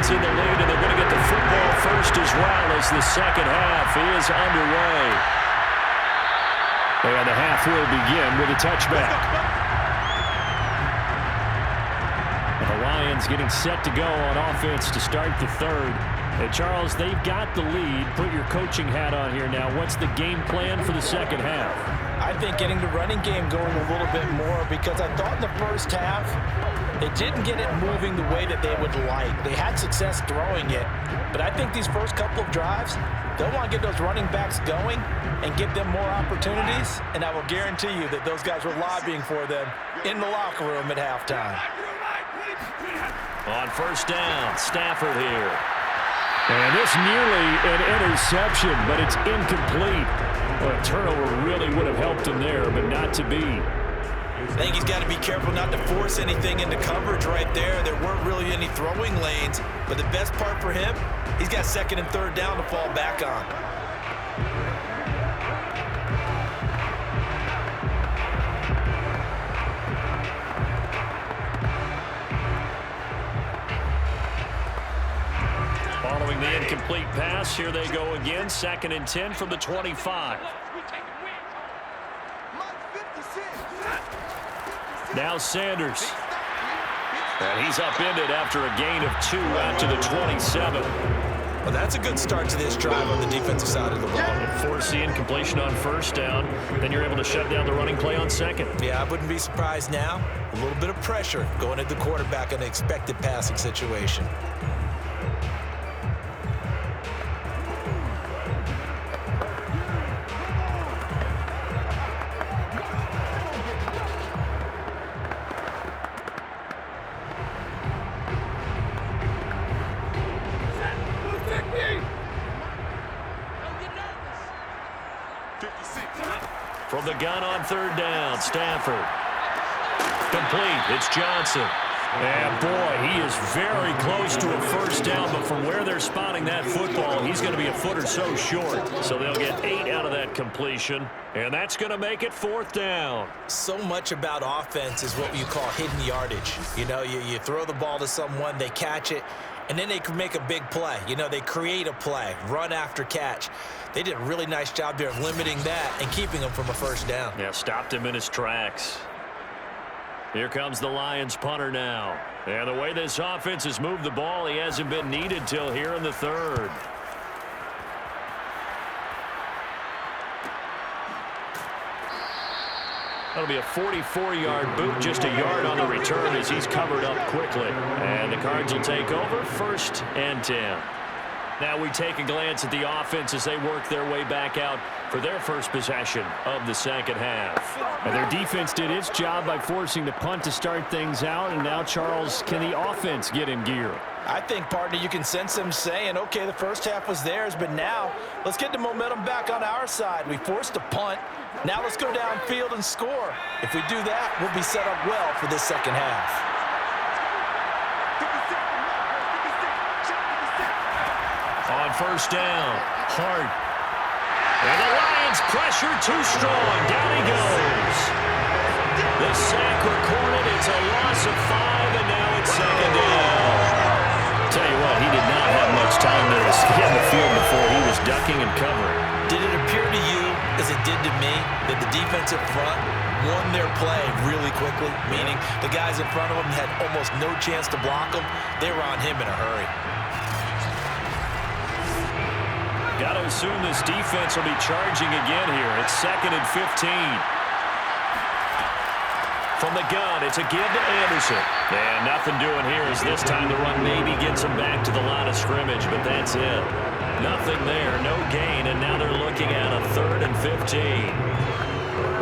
Lions in the lead, and they're going to get the football first as well as the second half is underway. And the half will begin with a touchback. And the Lions getting set to go on offense to start the third. And Charles, they've got the lead. Put your coaching hat on here now. What's the game plan for the second half? I think getting the running game going a little bit more, because I thought in the first half they didn't get it moving the way that they would like. They had success throwing it, but I think these first couple of drives, they'll want to get those running backs going and give them more opportunities, and I will guarantee you that those guys were lobbying for them in the locker room at halftime. On first down, Stafford here. And this nearly an interception, but it's incomplete. Well, a turnover really would have helped him there, but not to be. I think he's got to be careful not to force anything into coverage right there. There weren't really any throwing lanes, but the best part for him, he's got second and third down to fall back on. Following the incomplete pass, here they go again. Second and 10 from the 25. Now Sanders. And he's upended after a gain of 2 out to the 27. Well, that's a good start to this drive on the defensive side of the ball. Force the incompletion on first down. Then you're able to shut down the running play on second. Yeah, I wouldn't be surprised now. A little bit of pressure going at the quarterback in an expected passing situation. From the gun on third down, Stafford. Complete. It's Johnson. And boy, he is very close to a first down, but from where they're spotting that football, he's going to be a foot or so short. So they'll get 8 out of that completion, and that's going to make it fourth down. So much about offense is what you call hidden yardage. You know, you throw the ball to someone, they catch it, and then they can make a big play. You know, they create a play, run after catch. They did a really nice job there of limiting that and keeping him from a first down. Yeah, stopped him in his tracks. Here comes the Lions punter now. And the way this offense has moved the ball, he hasn't been needed till here in the third. That'll be a 44-yard boot, just a yard on the return as he's covered up quickly. And the Cards will take over, first and 10. Now we take a glance at the offense as they work their way back out for their first possession of the second half. And their defense did its job by forcing the punt to start things out. And now, Charles, can the offense get in gear? I think, partner, you can sense them saying, okay, the first half was theirs, but now let's get the momentum back on our side. We forced a punt. Now let's go downfield and score. If we do that, we'll be set up well for this second half. On first down, Hart. And the Lions pressure too strong. Down he goes. The sack recorded. It's a loss of 5, and now it's second down. Tell you what, he did not have much time there to scan the field before he was ducking and covering. Did it appear to you, as it did to me, that the defensive front won their play really quickly? Meaning the guys in front of them had almost no chance to block them. They were on him in a hurry. Got to assume this defense will be charging again here. It's second and 15. From the gun, it's a give to Anderson. And nothing doing here as this time the run maybe gets him back to the line of scrimmage, but that's it. Nothing there, no gain, and now they're looking at a third and 15.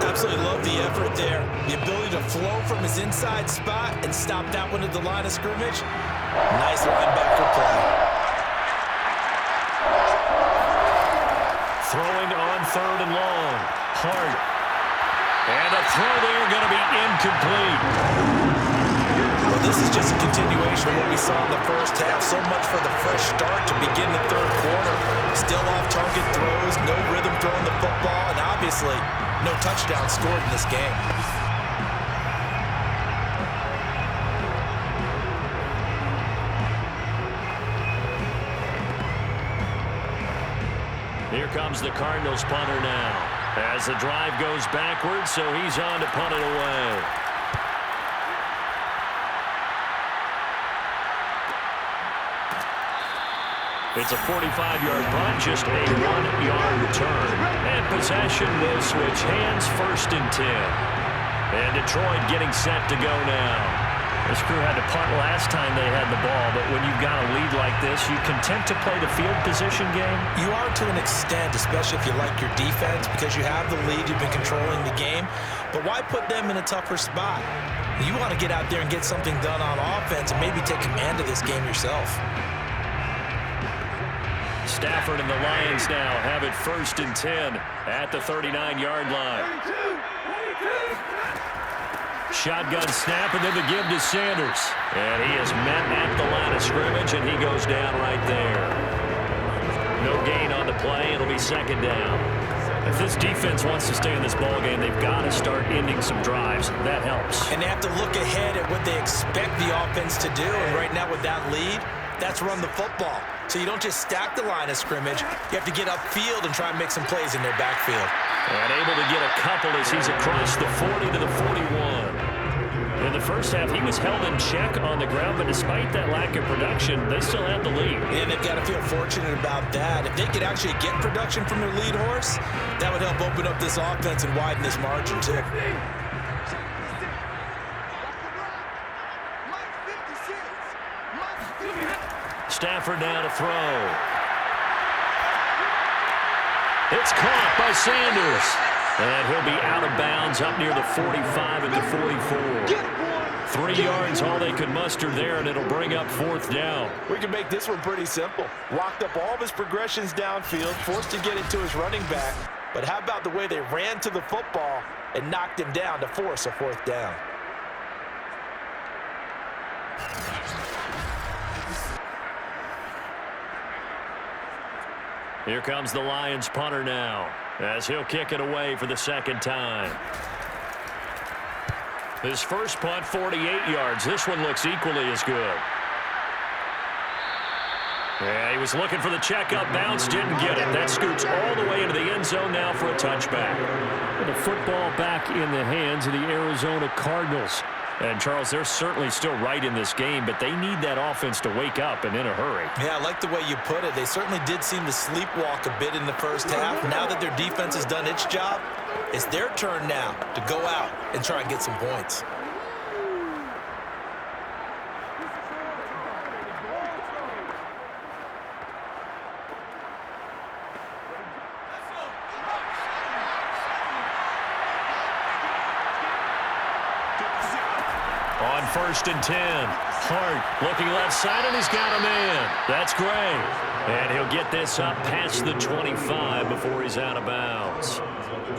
Absolutely love the effort there. The ability to flow from his inside spot and stop that one at the line of scrimmage. Nice linebacker play. Throwing on third and long. Hart. And a throw there going to be incomplete. Well, this is just a continuation of what we saw in the first half. So much for the fresh start to begin the third quarter. Still off-target throws, no rhythm throwing the football, and obviously no touchdown scored in this game. comes the Cardinals punter now. As the drive goes backwards, so he's on to punt it away. It's a 45-yard punt, just a 1-yard return. And possession will switch hands, 1st and 10. And Detroit getting set to go now. This crew had to punt last time they had the ball, but when you've got a lead like this, you content to play the field position game? You are to an extent, especially if you like your defense, because you have the lead, you've been controlling the game. But why put them in a tougher spot? You want to get out there and get something done on offense and maybe take command of this game yourself. Stafford and the Lions now have it 1st and 10 at the 39-yard line. Shotgun snap, and then the give to Sanders. And he is met at the line of scrimmage, and he goes down right there. No gain on the play. It'll be 2nd down. If this defense wants to stay in this ballgame, they've got to start ending some drives. That helps. And they have to look ahead at what they expect the offense to do. And right now with that lead, that's run the football. So you don't just stack the line of scrimmage. You have to get upfield and try and make some plays in their backfield. And able to get a couple as he's across the 40 to the 41. In the first half, he was held in check on the ground, but despite that lack of production, they still have the lead. And they've got to feel fortunate about that. If they could actually get production from their lead horse, that would help open up this offense and widen this margin, too. Stafford now to throw. It's caught by Sanders. And he'll be out of bounds up near the 45 at the 44. 3 yards, all they could muster there, and it'll bring up 4th down. We can make this one pretty simple. Locked up all of his progressions downfield, forced to get it to his running back. But how about the way they ran to the football and knocked him down to force a 4th down? Here comes the Lions punter now, as he'll kick it away for the 2nd time. His first punt, 48 yards. This one looks equally as good. Yeah, he was looking for the check-up bounce, didn't get it. That scoots all the way into the end zone now for a touchback. And the football back in the hands of the Arizona Cardinals. And, Charles, they're certainly still right in this game, but they need that offense to wake up and in a hurry. Yeah, I like the way you put it. They certainly did seem to sleepwalk a bit in the first half. Now that their defense has done its job, it's their turn now to go out and try and get some points. On 1st and 10, Hart looking left side, and he's got a man. That's great. And he'll get this up past the 25 before he's out of bounds.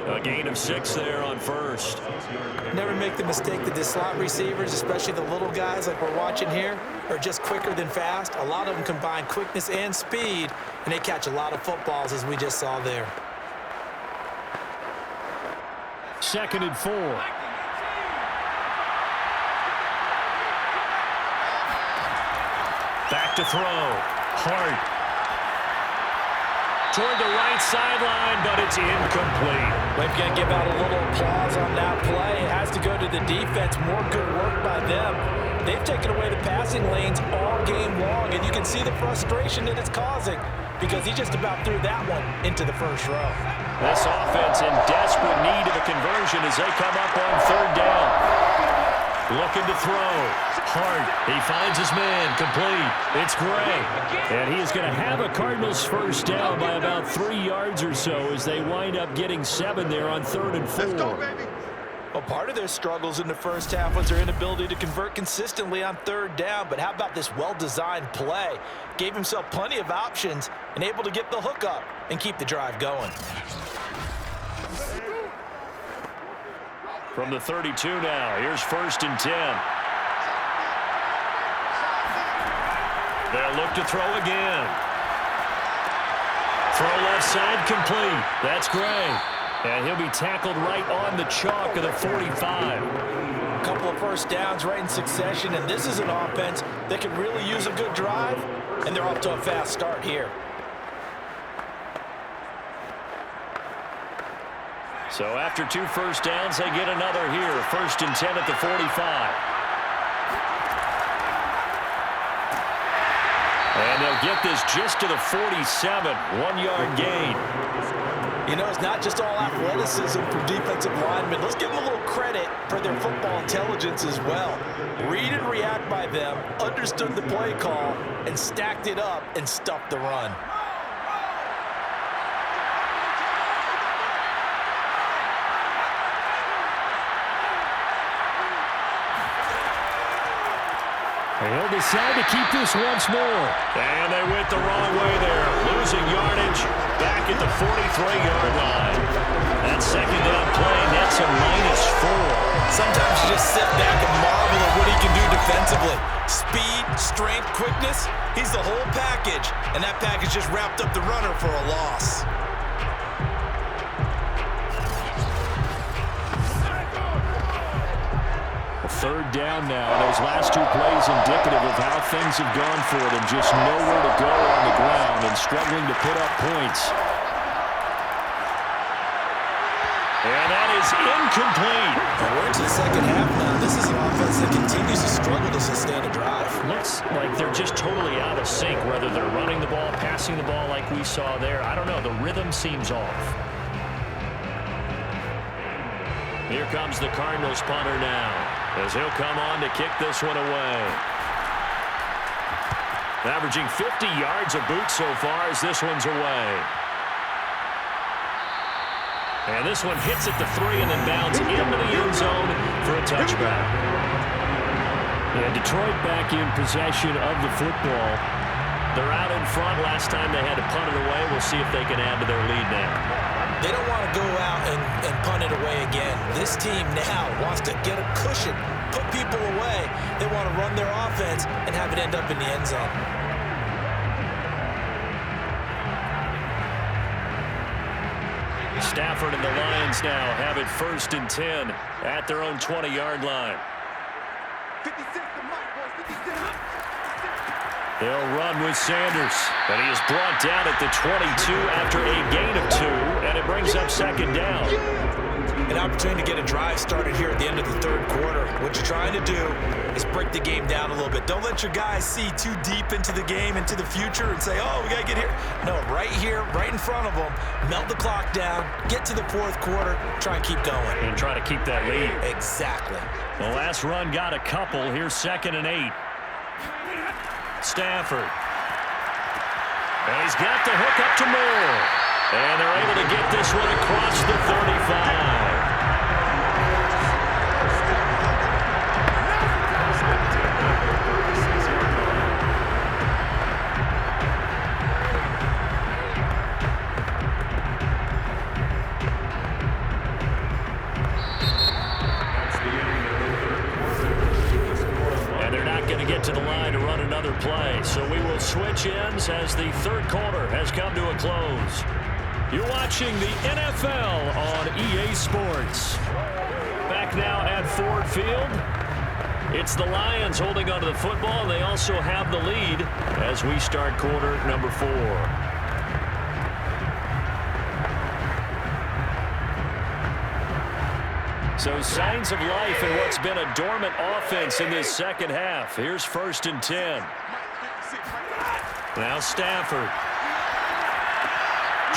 A gain of 6 there on 1st. Never make the mistake that the slot receivers, especially the little guys like we're watching here, are just quicker than fast. A lot of them combine quickness and speed, and they catch a lot of footballs, as we just saw there. 2nd and 4. Back to throw. Hart. Toward the right sideline, but it's incomplete. We're going to give out a little applause on that play. It has to go to the defense. More good work by them. They've taken away the passing lanes all game long, and you can see the frustration that it's causing because he just about threw that one into the first row. This offense in desperate need of a conversion as they come up on 3rd down. Looking to throw. Hart, he finds his man, complete. It's Gray. And he is going to have a Cardinals first down by about 3 yards or so as they wind up getting 7 there on 3rd and 4. Well, part of their struggles in the first half was their inability to convert consistently on 3rd down. But how about this well-designed play? Gave himself plenty of options and able to get the hook up and keep the drive going. From the 32 now, here's 1st and 10. They'll look to throw again. Throw left side complete. That's Gray. And he'll be tackled right on the chalk of the 45. A couple of first downs right in succession, and this is an offense that can really use a good drive, and they're off to a fast start here. So after 2 first downs, they get another here. 1st and 10 at the 45. And they'll get this just to the 47. 1-yard gain. You know, it's not just all athleticism from defensive linemen. Let's give them a little credit for their football intelligence as well. Read and react by them, understood the play call, and stacked it up and stuffed the run. He'll decide to keep this once more. And they went the wrong way there. Losing yardage back at the 43-yard line. That second down play, that's a -4. Sometimes you just sit back and marvel at what he can do defensively. Speed, strength, quickness, he's the whole package. And that package just wrapped up the runner for a loss. Third down now. Those last 2 plays indicative of how things have gone for them. Just nowhere to go on the ground and struggling to put up points. And that is incomplete. We're into the second half now. This is an offense that continues to struggle to sustain a drive. Looks like they're just totally out of sync, whether they're running the ball, passing the ball like we saw there. I don't know. The rhythm seems off. Here comes the Cardinals punter now, as he'll come on to kick this one away. Averaging 50 yards a boot so far as this one's away. And this one hits at the 3 and then bounds into the end zone for a touchback. And Detroit back in possession of the football. They're out in front. Last time they had to punt it away. We'll see if they can add to their lead now. They don't want to go out and punt it away again. This team now wants to get a cushion, put people away. They want to run their offense and have it end up in the end zone. Stafford and the Lions now have it 1st and 10 at their own 20-yard line. They'll run with Sanders, and he is brought down at the 22 after a gain of 2, and it brings up 2nd down. An opportunity to get a drive started here at the end of the 3rd quarter. What you're trying to do is break the game down a little bit. Don't let your guys see too deep into the game, into the future, and say, oh, we got to get here. No, right here, right in front of them, melt the clock down, get to the 4th quarter, try and keep going. And try to keep that lead. Exactly. The last run got a couple. Here's 2nd and 8. Stafford. And he's got the hook up to Moore. And they're able to get this one across the 35. To the line to run another play. So we will switch ends as the 3rd quarter has come to a close. You're watching the NFL on EA Sports. Back now at Ford Field. It's the Lions holding onto the football, and they also have the lead as we start quarter number 4. So signs of life in what's been a dormant offense in this second half. Here's 1st and 10. Now Stafford.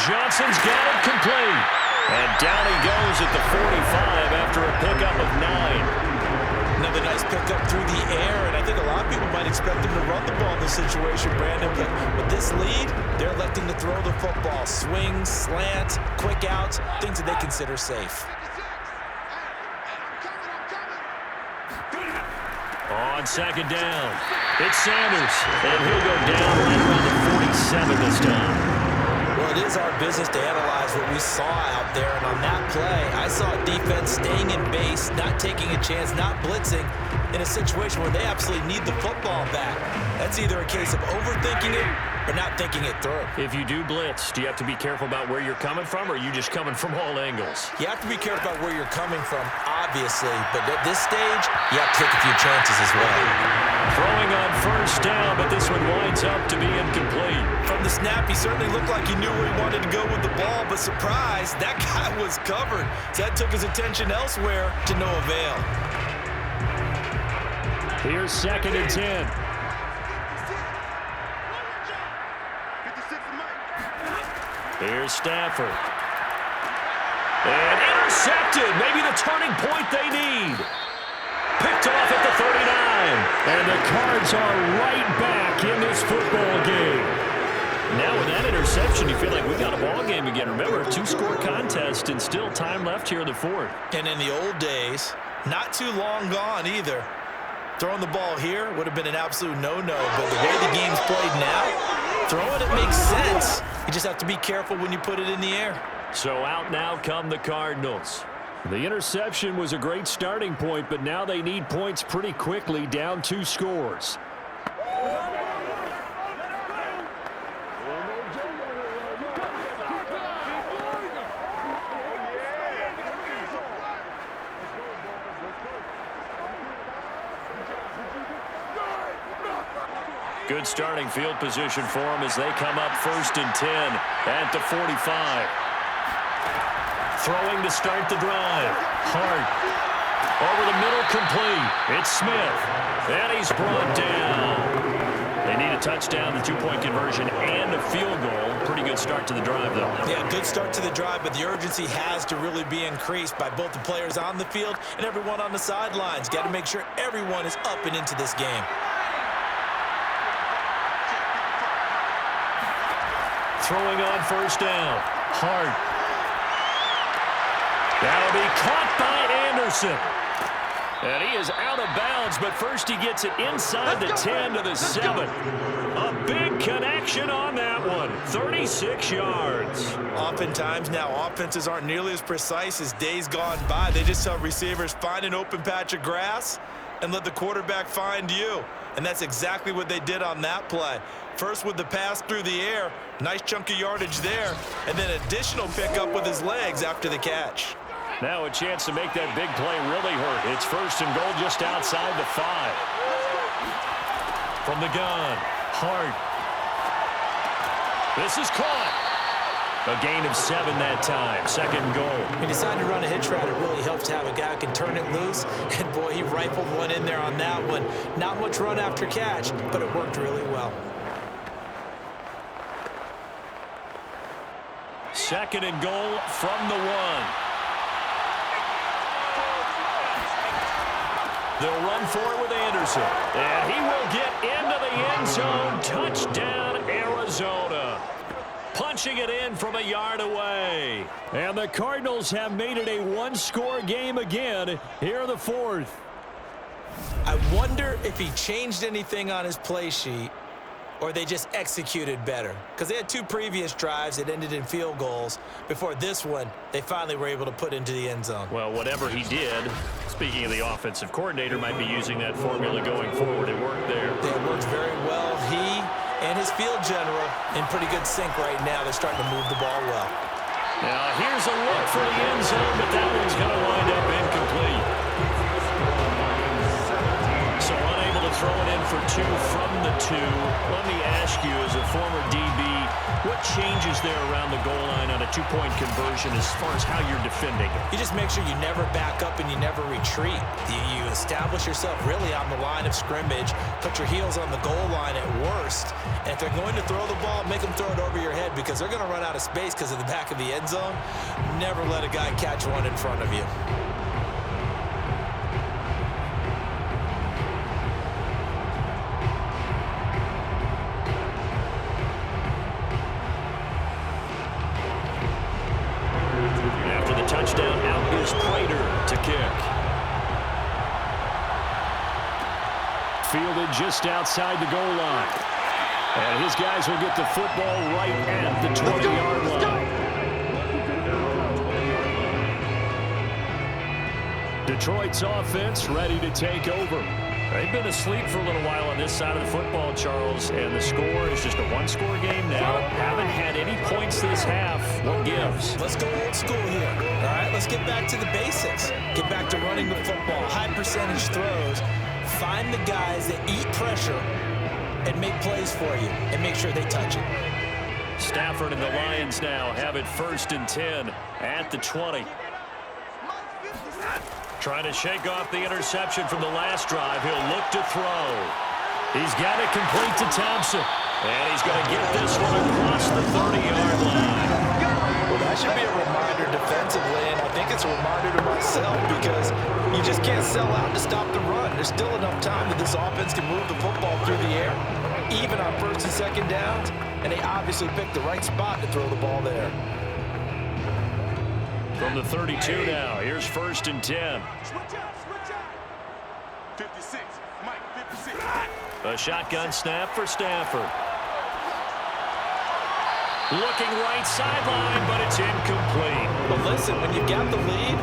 Johnson's got it complete. And down he goes at the 45 after a pickup of 9. Another nice pickup through the air, and I think a lot of people might expect them to run the ball in this situation, Brandon, but with this lead, they're electing to throw the football. Swings, slants, quick outs, things that they consider safe. On 2nd down, it's Sanders, and he'll go down right around the 47 this time. Well, it is our business to analyze what we saw out there, and on that play, I saw a defense staying in base, not taking a chance, not blitzing, in a situation where they absolutely need the football back. That's either a case of overthinking it or not thinking it through. If you do blitz, do you have to be careful about where you're coming from, or are you just coming from all angles? You have to be careful about where you're coming from, obviously, but at this stage, you have to take a few chances as well. Throwing on first down, but this one winds up to be incomplete. From the snap, he certainly looked like he knew where he wanted to go with the ball, but surprise, that guy was covered. So that took his attention elsewhere to no avail. Here's 2nd and 10. Here's Stafford. And intercepted. Maybe the turning point they need. Picked off at the 39. And the Cards are right back in this football game. Now with that interception, you feel like we got a ball game again. Remember, 2-score contest and still time left here in the 4th. And in the old days, not too long gone either, throwing the ball here would have been an absolute no-no. But the way the game's played now, throwing it makes sense. You just have to be careful when you put it in the air. So out now come the Cardinals. The interception was a great starting point, but now they need points pretty quickly, down 2 scores. Good starting field position for them as they come up 1st and 10 at the 45. Throwing to start the drive. Hart over the middle, complete. It's Smith, and he's brought down. They need a touchdown, the 2-point conversion, and a field goal. Pretty good start to the drive, though. Yeah, good start to the drive, but the urgency has to really be increased by both the players on the field and everyone on the sidelines. Got to make sure everyone is up and into this game. Throwing on first down. Hart. That'll be caught by Anderson. And he is out of bounds, but first he gets it inside the 10 to the 7. A big connection on that one. 36 yards. Oftentimes now, offenses aren't nearly as precise as days gone by. They just tell receivers, find an open patch of grass and let the quarterback find you. And that's exactly what they did on that play. First with the pass through the air, nice chunk of yardage there, and then additional pickup with his legs after the catch. Now a chance to make that big play really hurt. It's 1st and goal just outside the 5. From the gun, Hart. This is caught. A gain of 7 that time. 2nd and goal. He decided to run a hitch route. It really helps to have a guy who can turn it loose. And boy, he rifled one in there on that one. Not much run after catch, but it worked really well. 2nd and goal from the 1. They'll run for it with Anderson. And he will get into the end zone. Touchdown, Arizona. Punching it in from a yard away. And the Cardinals have made it a 1-score game again here in the 4th. I wonder if he changed anything on his play sheet or they just executed better. Because they had 2 previous drives that ended in field goals. Before this one, they finally were able to put into the end zone. Well, whatever he did, speaking of the offensive coordinator, might be using that formula going forward. It worked there. It worked very well. He and his field general in pretty good sync right now. They're starting to move the ball well. Now, here's a look for the end zone, but that one's going to wind up incomplete. So unable to throw it in for 2 from the 2. Let me ask you, as a former DB, what changes there around the goal line on a 2-point conversion as far as how you're defending it? You just make sure you never back up and you never retreat. You establish yourself really on the line of scrimmage, put your heels on the goal line at worst, and if they're going to throw the ball, make them throw it over your head because they're going to run out of space because of the back of the end zone. Never let a guy catch one in front of you. Touchdown, out is Prater to kick. Fielded just outside the goal line. And his guys will get the football right at the 20-yard line. Detroit's offense ready to take over. They've been asleep for a little while on this side of the football, Charles, and the score is just a 1-score game now. Haven't had any points this half. What gives? Let's go old school here. All right, let's get back to the basics. Get back to running the football, high percentage throws, find the guys that eat pressure and make plays for you and make sure they touch it. Stafford and the Lions now have it 1st and 10 at the 20. Trying to shake off the interception from the last drive. He'll look to throw. He's got it complete to Thompson. And he's going to get this one across the 30-yard line. Well, that should be a reminder defensively, and I think it's a reminder to myself because you just can't sell out to stop the run. There's still enough time that this offense can move the football through the air, even on 1st and 2nd downs, and they obviously picked the right spot to throw the ball there. From the 32 now, here's 1st and 10. Switch out. 56, Mike, 56. A shotgun snap for Stafford. Looking right sideline, but it's incomplete. But listen, when you've got the lead,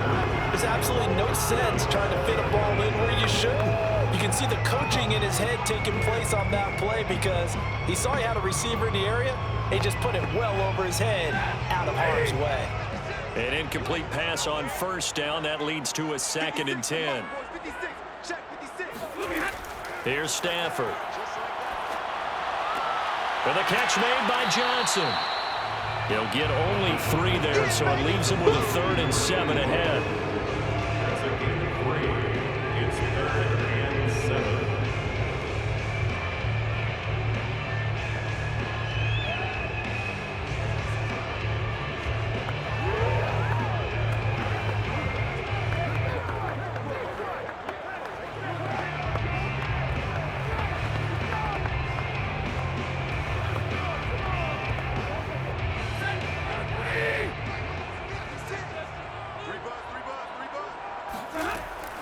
there's absolutely no sense trying to fit a ball in where you shouldn't. You can see the coaching in his head taking place on that play because he saw he had a receiver in the area. He just put it well over his head, out of harm's way. An incomplete pass on 1st down. That leads to a 2nd and 10. Here's Stafford. And the catch made by Johnson. He'll get only 3 there, so it leaves him with a 3rd and 7 ahead. It's 3rd and 7.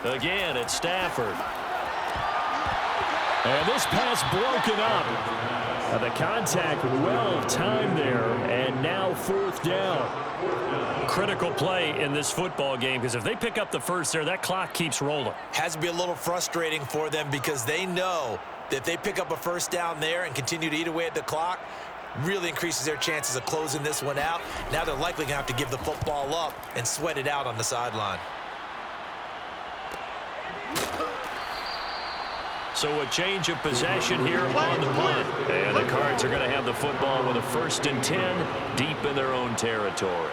Again, it's Stafford. And this pass broken up. The contact well timed there, and now 4th down. Critical play in this football game because if they pick up the first there, that clock keeps rolling. Has to be a little frustrating for them because they know that if they pick up a 1st down there and continue to eat away at the clock, really increases their chances of closing this one out. Now they're likely going to have to give the football up and sweat it out on the sideline. So a change of possession here on the punt. And the Cards are going to have the football with a 1st and 10 deep in their own territory.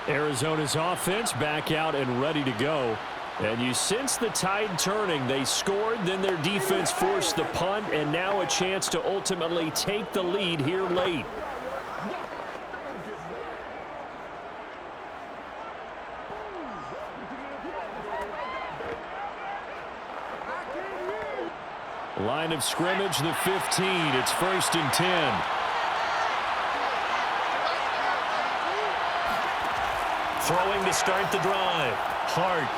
Arizona's offense back out and ready to go. And you sense the tide turning. They scored, then their defense forced the punt, and now a chance to ultimately take the lead here late. Line of scrimmage, the 15. It's 1st and 10. Throwing to start the drive. Hart.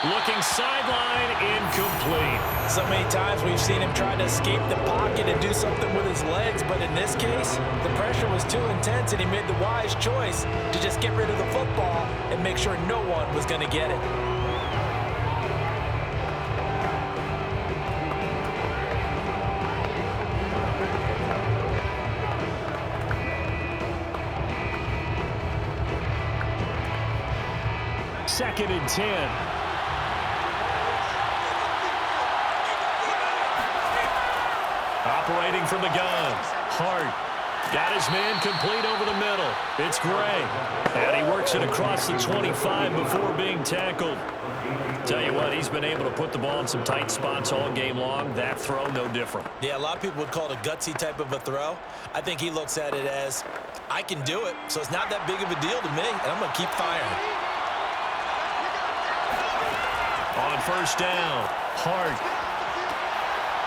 Looking sideline, incomplete. So many times we've seen him trying to escape the pocket and do something with his legs, but in this case, the pressure was too intense and he made the wise choice to just get rid of the football and make sure no one was going to get it. Second and 10. Operating from the gun. Hart got his man complete over the middle. It's Gray. And he works it across the 25 before being tackled. Tell you what, he's been able to put the ball in some tight spots all game long. That throw, no different. Yeah, a lot of people would call it a gutsy type of a throw. I think he looks at it as, I can do it, so it's not that big of a deal to me, and I'm going to keep firing. On 1st down, Hart.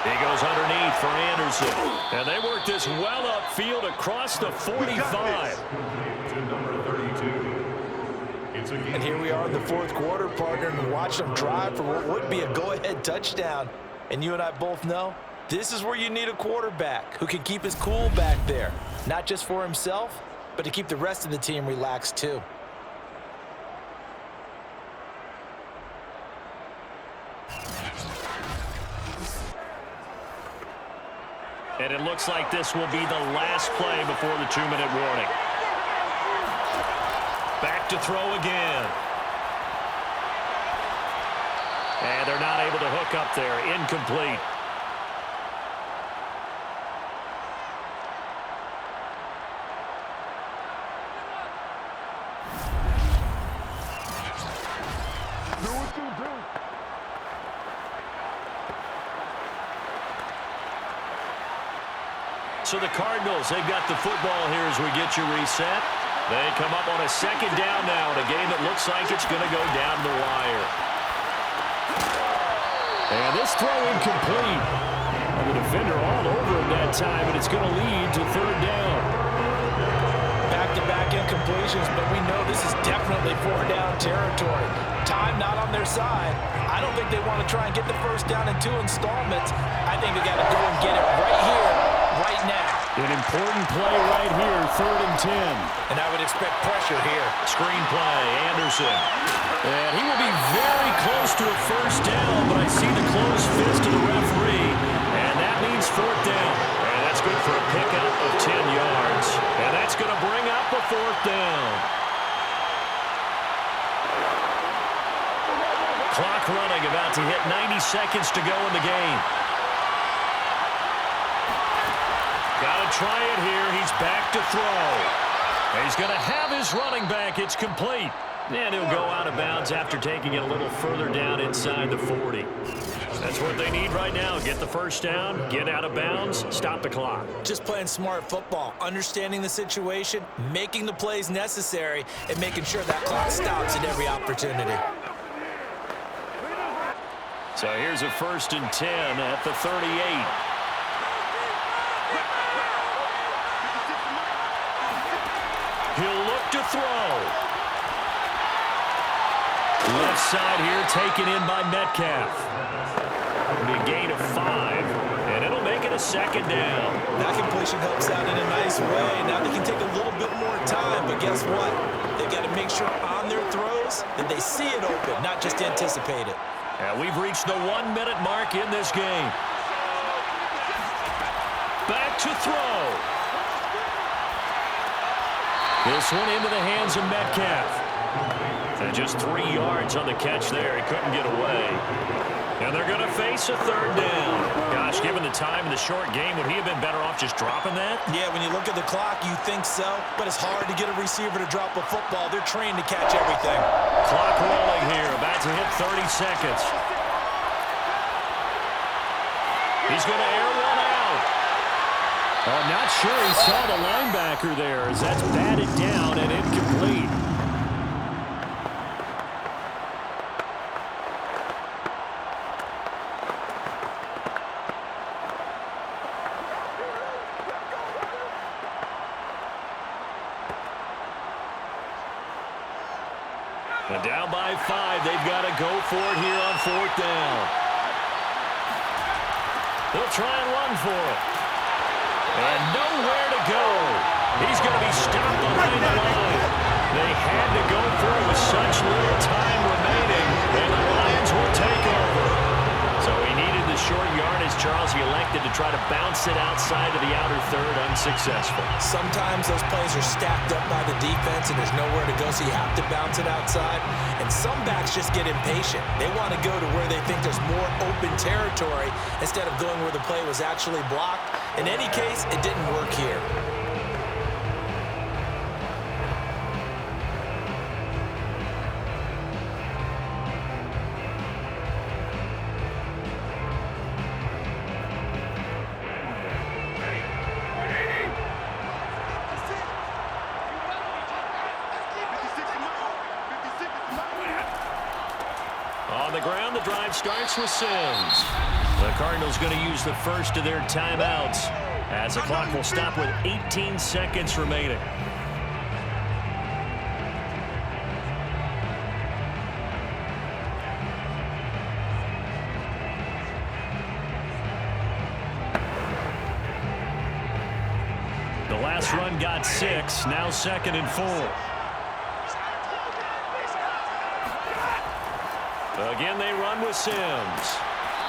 He goes underneath for Anderson. And they work this well upfield across the 45. And here we are in the 4th quarter, partner, and watch them drive for what would be a go-ahead touchdown. And you and I both know this is where you need a quarterback who can keep his cool back there, not just for himself, but to keep the rest of the team relaxed too. And it looks like this will be the last play before the 2-minute warning. Back to throw again. And they're not able to hook up there. Incomplete. So the Cardinals, they've got the football here as we get you reset. They come up on a second down now in a game that looks like it's going to go down the wire. And this throw incomplete. And the defender all over him that time, and it's going to lead to third down. Back-to-back incompletions, but we know this is definitely four-down territory. Time not on their side. I don't think they want to try and get the first down in 2 installments. I think they got to go and get it right here, right now. An important play right here, 3rd and 10. And I would expect pressure here. Screen play, Anderson. And he will be very close to a first down, but I see the closed fist of the referee, and that means 4th down. And that's good for a pickup of 10 yards. And that's going to bring up a 4th down. Clock running, about to hit 90 seconds to go in the game. Got to try it here. He's back to throw. He's going to have his running back. It's complete. And he'll go out of bounds after taking it a little further down inside the 40. That's what they need right now. Get the first down, get out of bounds, stop the clock. Just playing smart football, understanding the situation, making the plays necessary, and making sure that clock stops at every opportunity. So here's a 1st and 10 at the 38. He'll look to throw. Left side here taken in by Metcalf. It'll be a gain of 5, and it'll make it a 2nd down. That completion helps out in a nice way. Now they can take a little bit more time, but guess what? They've got to make sure on their throws that they see it open, not just anticipate it. And we've reached the 1-minute mark in this game. Back to throw. This one into the hands of Metcalf. And just 3 yards on the catch there. He couldn't get away. And they're going to face a 3rd down. Gosh, given the time in the short game, would he have been better off just dropping that? Yeah, when you look at the clock, you think so. But it's hard to get a receiver to drop a football. They're trained to catch everything. Clock rolling here. About to hit 30 seconds. He's going to air one out. I'm not sure he saw the linebacker there as that's batted down and incomplete. And down by 5, they've got to go for it here on 4th down. They'll try and run for it. And nowhere to go. He's going to be stopped behind the line. They had to go for it with such little time remaining, and the Lions will take over. So he needed the short yardage, Charles. He elected to try to bounce it outside of the outer third, unsuccessful. Sometimes those plays are stacked up by the defense, and there's nowhere to go, so you have to bounce it outside. And some backs just get impatient. They want to go to where they think there's more open territory instead of going where the play was actually blocked. In any case, it didn't work here. On the ground, the drive starts with Sims. The Cardinals going to use the first of their timeouts as the clock will stop with 18 seconds remaining. The last run got 6, now 2nd and 4. Again, they run with Sims.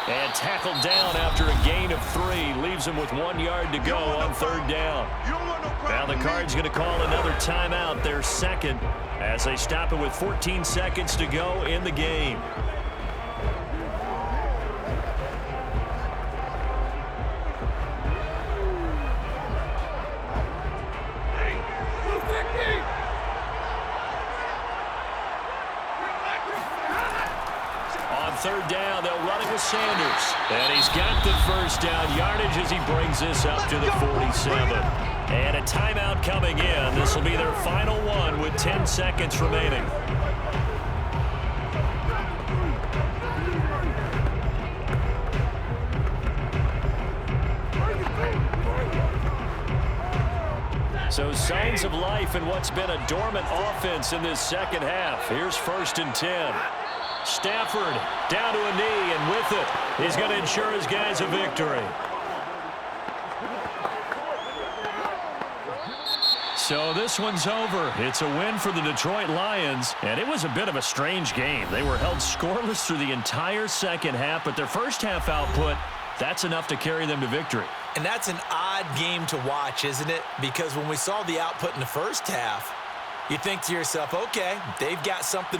And tackled down after a gain of 3. Leaves him with 1 yard to go on 3rd down. Now the Cards going to call another timeout, their second, as they stop it with 14 seconds to go in the game. And he's got the first down yardage as he brings this up to the 47. And a timeout coming in. This will be their final one with 10 seconds remaining. So signs of life in what's been a dormant offense in this second half. Here's 1st and 10. Stafford down to a knee, and with it, he's going to ensure his guys a victory. So this one's over. It's a win for the Detroit Lions, and it was a bit of a strange game. They were held scoreless through the entire second half, but their first half output, that's enough to carry them to victory. And that's an odd game to watch, isn't it? Because when we saw the output in the first half, you think to yourself, okay, they've got something